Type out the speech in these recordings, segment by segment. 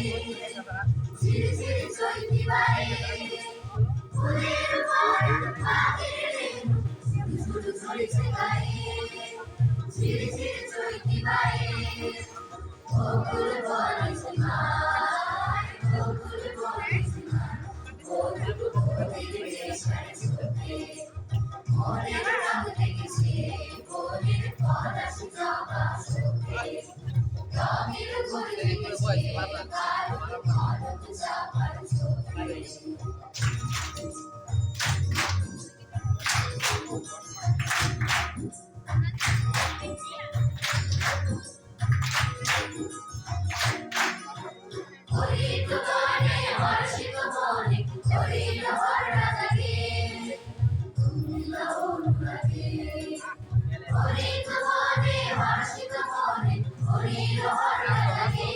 ঝিরি ঝিরি চৈতি বারে ফুলের উপর পাখির রেণু ঝুড়ু ঝুড়িছে গায়ে ঝিরি ঝিরি চৈতি বারে বকুল বলিছে মায় বকুল বলিছে মায় বকুল বলির দেশায় ছোটে মনের রঙ দেখেছে বনের পলাশ জবা শোভে রঙের ফুল দেখেছে কারণ কনক চাপার ছোটে হরিত বনে হর্ষিত মনে হরিণ হর্ষা জাগে তুমিলা অনুরাগে হরিত বনে হর্ষিত মনে হরিণ হর্ষা জাগে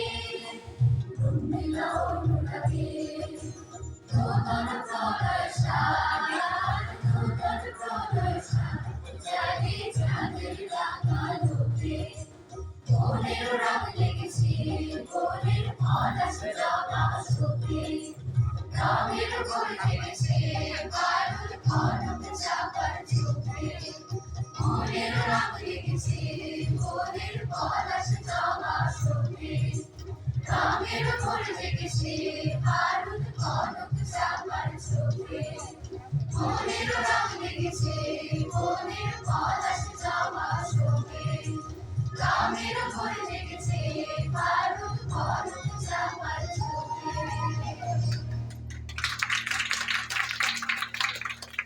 তুমিলা অনুরাগে নূতন প্রলয় নূতন প্রলয় জাগে চাঁদের রাঙা লোকে মনের রঙ লেগেছে বনের পলাশ জবা শোভে রঙের ফুল লেগেছে কারণ কনক চাপার ছোপে মনের রঙ লেগেছে বনের পলাশ জবা শোভে রঙের ফুল লেগেছে কারণ কনক চাপার ছোপে মনের রঙ লেগেছে বনের পলাশ জবা শোভে রঙের ফুল লেগেছে